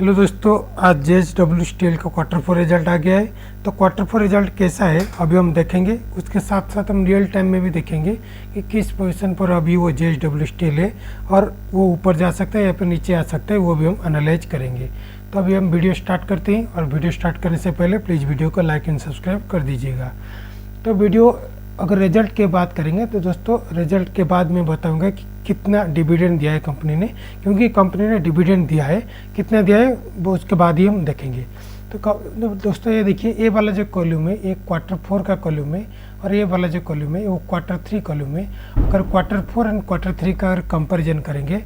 Hello दोस्तों, आज JSW steel का Q4 रिजल्ट आ गया है। तो Q4 रिजल्ट कैसा है अभी हम देखेंगे। उसके साथ साथ हम रियल टाइम में भी देखेंगे कि किस पोजीशन पर अभी वो JSW स्टील है और वो ऊपर जा सकता है या फिर नीचे आ सकता है, वो भी हम एनालाइज करेंगे। तो अभी हम वीडियो स्टार्ट करते हैं और वीडियो स्टार्ट करने से पहले प्लीज़ वीडियो को लाइक एंड सब्सक्राइब कर दीजिएगा। तो वीडियो अगर रिजल्ट की बात करेंगे तो दोस्तों रिजल्ट के बाद मैं बताऊंगा कि कितना डिविडेंड दिया है कंपनी ने, क्योंकि कंपनी ने डिविडेंड दिया है, कितना दिया है वो उसके बाद ही हम देखेंगे। तो दोस्तों ये देखिए, ये वाला जो कॉलम है ये Q4 का कॉलम है और ये वाला जो कॉलम है वो Q3 कॉलम है। अगर Q4 एंड Q3 का अगर कंपेरिजन करेंगे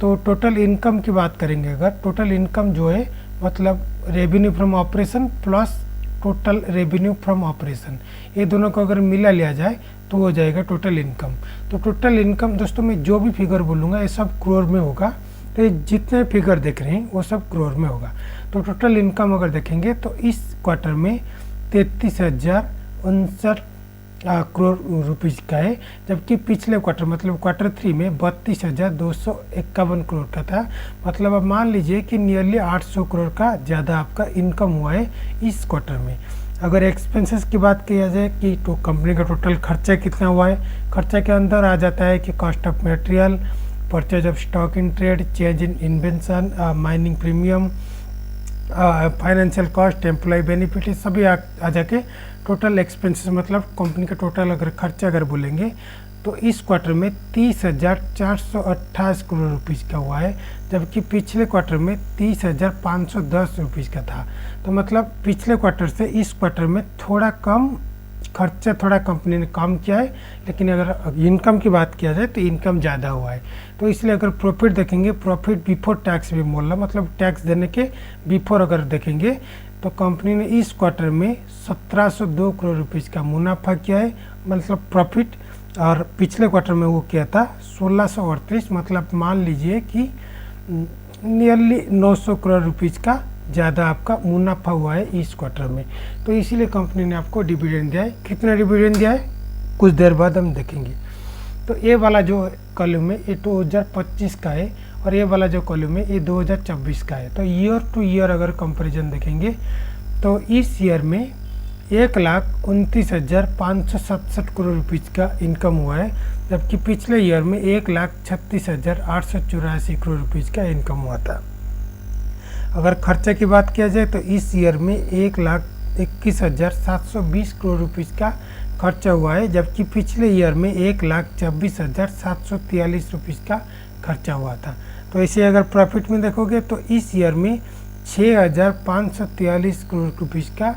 तो टोटल इनकम की बात करेंगे। अगर टोटल इनकम जो है मतलब revenue from operation plus total revenue from operation, ये दोनों को अगर मिला लिया जाए तो हो जाएगा टोटल इनकम। तो टोटल इनकम दोस्तों मैं जो भी फिगर बोलूँगा ये सब करोड़ में होगा। तो ये जितने फिगर देख रहे हैं वो सब करोड़ में होगा। तो टोटल इनकम अगर देखेंगे तो इस क्वार्टर में 33,059 करोड़ रुपीज़ का है, जबकि पिछले क्वार्टर मतलब Q3 में 32,251 करोड़ का था। मतलब अब मान लीजिए कि नियरली 800 करोड़ का ज़्यादा आपका इनकम हुआ है इस क्वार्टर में। अगर एक्सपेंसेस की बात किया जाए कि तो कंपनी का टोटल खर्चा कितना हुआ है, खर्चा के अंदर आ जाता है कि cost of material, purchase of stock in trade, change in invention, mining premium, financial cost, employ benefit, सभी आ जाके टोटल एक्सपेंसेस मतलब कंपनी का टोटल अगर खर्चा अगर बोलेंगे तो इस क्वार्टर में 30,428 करोड़ रुपीज़ का हुआ है, जबकि पिछले क्वार्टर में 30,510 रुपीज़ का था। तो मतलब पिछले क्वार्टर से इस क्वार्टर में थोड़ा कम खर्चा, थोड़ा कंपनी ने कम किया है। लेकिन अगर इनकम की बात किया जाए तो इनकम ज़्यादा हुआ है। तो इसलिए अगर प्रॉफिट देखेंगे, प्रॉफिट बिफोर टैक्स भी बोल रहा, मतलब टैक्स देने के बिफोर अगर देखेंगे तो कंपनी ने इस क्वार्टर में 1702 करोड़ रुपीज़ का मुनाफा किया है, मतलब प्रॉफिट। और पिछले क्वार्टर में वो किया था 1638, मतलब मान लीजिए कि नियरली 900 करोड़ रुपीज़ का ज़्यादा आपका मुनाफा हुआ है इस क्वार्टर में। तो इसीलिए कंपनी ने आपको डिविडेंड दिया है। कितना डिविडेंड दिया है कुछ देर बाद हम देखेंगे। तो ये वाला जो कॉलम है ये 2025 का है और ये वाला जो कॉलम है ये 2024 का है। तो ईयर टू ईयर अगर कंपैरिजन देखेंगे तो इस ईयर में 1,29,567 करोड़ रुपीज़ का इनकम हुआ है, जबकि पिछले ईयर में 1,36,884 करोड़ रुपीज़ का इनकम हुआ था। अगर खर्चे की बात किया जाए तो इस ईयर में 1,21,720 करोड़ रुपीज़ का खर्चा हुआ है, जबकि पिछले ईयर में 1,24,743 रुपीज़ का खर्चा हुआ था। तो इसे अगर प्रॉफिट में देखोगे तो इस ईयर में 6,543 करोड़ रुपीज़ का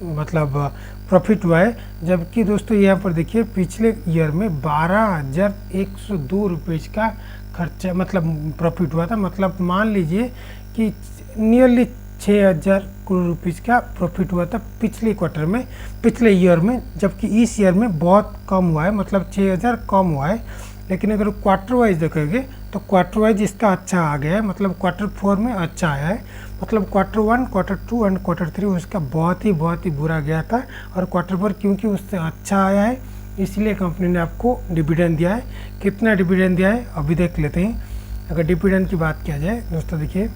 मतलब प्रॉफिट हुआ है, जबकि दोस्तों यहाँ पर देखिए पिछले ईयर में 12,102 रुपीज़ का खर्चा मतलब प्रॉफिट हुआ था। मतलब मान लीजिए कि नियरली 6,000 करोड़ रुपीज़ का प्रॉफिट हुआ था पिछले क्वार्टर में, पिछले ईयर में, जबकि इस ईयर में बहुत कम हुआ है, मतलब 6,000 कम हुआ है। लेकिन अगर क्वार्टर वाइज देखेंगे तो क्वार्टर वाइज इसका अच्छा आ गया है, मतलब Q4 में अच्छा आया है। मतलब Q1, Q2 एंड Q3 उसका बहुत ही बुरा गया था और Q4 क्योंकि उससे अच्छा आया है इसलिए कंपनी ने आपको डिविडेंड दिया है। कितना डिविडेंड दिया है अभी देख लेते हैं। अगर डिविडेंड की बात किया जाए दोस्तों देखिए,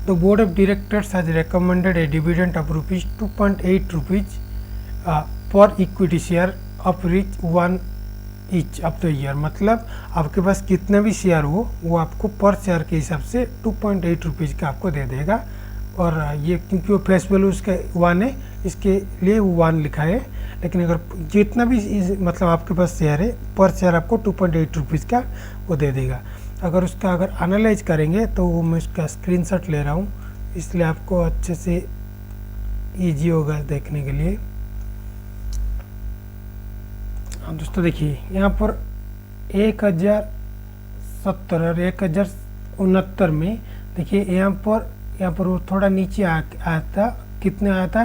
तो board of directors has recommended A dividend of ₹2.8 पर equity share of rich 1 each of the year. मतलब आपके पास कितना भी शेयर हो वो आपको पर शेयर के हिसाब से 2.8 रुपीज़ का आपको दे देगा। और ये क्योंकि वो फेस वैल्यू उसका 1 है इसके लिए वो 1 लिखा है। लेकिन अगर जितना भी मतलब आपके पास शेयर है पर शेयर आपको 2.8 रुपीज़ का वो दे देगा। अगर उसका अगर एनालाइज करेंगे तो वो मैं उसका स्क्रीनशॉट ले रहा हूँ, इसलिए आपको अच्छे से ईजी होगा देखने के लिए। दोस्तों देखिए यहाँ पर 1,070 और 1,069 में देखिए यहाँ पर वो थोड़ा नीचे आया था। कितना आया था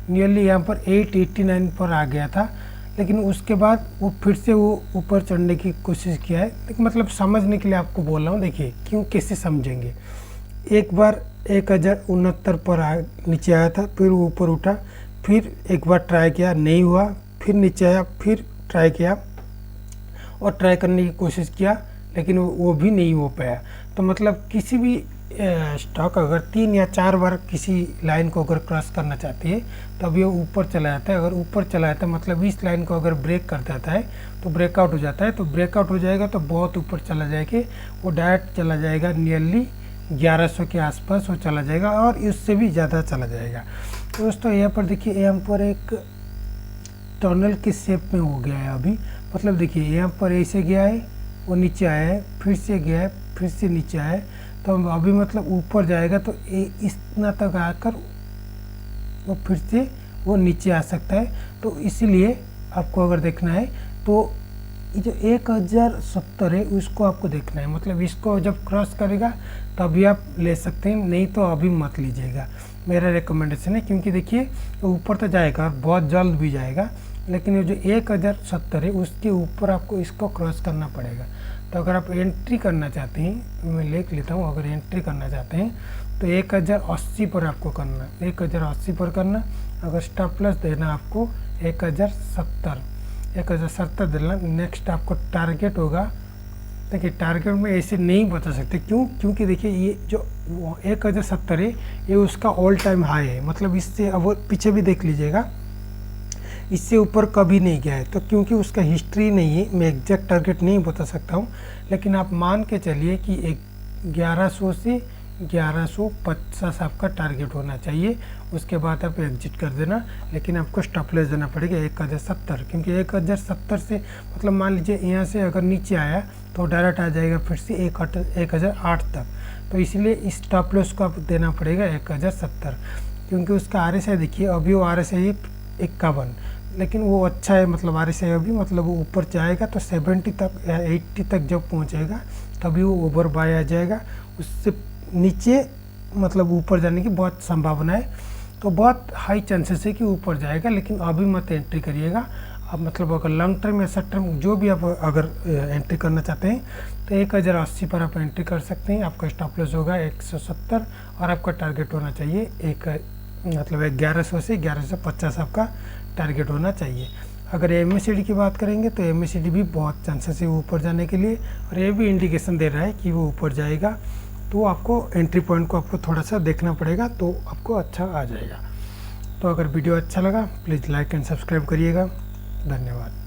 नियरली यहाँ पर 889 पर आ गया था। लेकिन उसके बाद वो फिर से वो ऊपर चढ़ने की कोशिश किया है। लेकिन मतलब समझने के लिए आपको बोल रहा हूँ, देखिए क्यों कैसे समझेंगे। एक बार 1,069 पर नीचे आया था, फिर वो ऊपर उठा, फिर एक बार ट्राई किया नहीं हुआ, फिर नीचे आया, फिर ट्राई किया और ट्राई करने की कोशिश किया, लेकिन वो भी नहीं हो पाया। तो मतलब किसी भी स्टॉक अगर 3 या 4 बार किसी लाइन को अगर क्रॉस करना चाहती है तब ये ऊपर चला जाता है। अगर ऊपर चला जाता है मतलब इस लाइन को अगर ब्रेक कर देता है तो ब्रेकआउट हो जाता है। तो ब्रेकआउट हो जाएगा तो बहुत ऊपर चला जाएगा, वो डायरेक्ट चला जाएगा नियरली 1100 के आसपास वो चला जाएगा और इससे भी ज़्यादा चला जाएगा। तो दोस्तों यहाँ पर देखिए, यहाँ पर एक टनल के शेप में हो गया है अभी, मतलब देखिए यहाँ पर ऐसे गया है, वो नीचे आया है, फिर से गया है, फिर से नीचे आया है। तो अभी मतलब ऊपर जाएगा तो इतना तक आकर वो फिर से वो नीचे आ सकता है। तो इसीलिए आपको अगर देखना है तो ये जो 1070 है उसको आपको देखना है, मतलब इसको जब क्रॉस करेगा तभी आप ले सकते हैं, नहीं तो अभी मत लीजिएगा, मेरा रिकमेंडेशन है। क्योंकि देखिए ऊपर तो जाएगा और बहुत जल्द भी जाएगा, लेकिन ये जो 1070 है उसके ऊपर आपको इसको क्रॉस करना पड़ेगा। तो अगर आप एंट्री करना चाहते हैं, मैं लिख लेता हूँ, अगर एंट्री करना चाहते हैं तो 1080 पर आपको करना, 1080 पर करना। अगर स्टॉप लॉस देना आपको 1070 देना। नेक्स्ट आपको टारगेट होगा, देखिए टारगेट में ऐसे नहीं बता सकते, क्यों? क्योंकि देखिए ये जो 1070 है ये उसका ऑल टाइम हाई है, मतलब इससे अब पीछे भी देख लीजिएगा, इससे ऊपर कभी नहीं गया है। तो क्योंकि उसका हिस्ट्री नहीं है, मैं एग्जैक्ट टारगेट नहीं बता सकता हूँ, लेकिन आप मान के चलिए कि 1100 से 1150 आपका टारगेट होना चाहिए। उसके बाद आप एग्जिट कर देना, लेकिन आपको स्टॉप लॉस देना पड़ेगा 1070, क्योंकि 1070 से मतलब मान लीजिए यहाँ से अगर नीचे आया तो डायरेक्ट आ जाएगा फिर से 1008 तक। तो इसलिए स्टॉप लॉस को आप देना पड़ेगा 1070, क्योंकि उसका RSI देखिए, अभी वो RSI है 51, लेकिन वो अच्छा है, मतलब RSI अभी मतलब वो ऊपर जाएगा तो 70 तक या 80 तक जब पहुँचेगा तभी वो ओवर बाय आ जाएगा। उससे नीचे मतलब ऊपर जाने की बहुत संभावना है, तो बहुत हाई चांसेस है कि ऊपर जाएगा, लेकिन अभी मत एंट्री करिएगा। अब मतलब अगर लॉन्ग टर्म या शॉर्ट टर्म जो भी आप अगर एंट्री करना चाहते हैं तो 1080 पर आप एंट्री कर सकते हैं। आपका स्टॉप लॉस होगा 170 और आपका टारगेट होना चाहिए मतलब 1100 से 1150 आपका टारगेट होना चाहिए। अगर MACD की बात करेंगे तो MACD भी बहुत चांसेस है ऊपर जाने के लिए, और ये भी इंडिकेशन दे रहा है कि वो ऊपर जाएगा। तो आपको एंट्री पॉइंट को आपको थोड़ा सा देखना पड़ेगा, तो आपको अच्छा आ जाएगा। तो अगर वीडियो अच्छा लगा प्लीज़ लाइक एंड सब्सक्राइब करिएगा। धन्यवाद।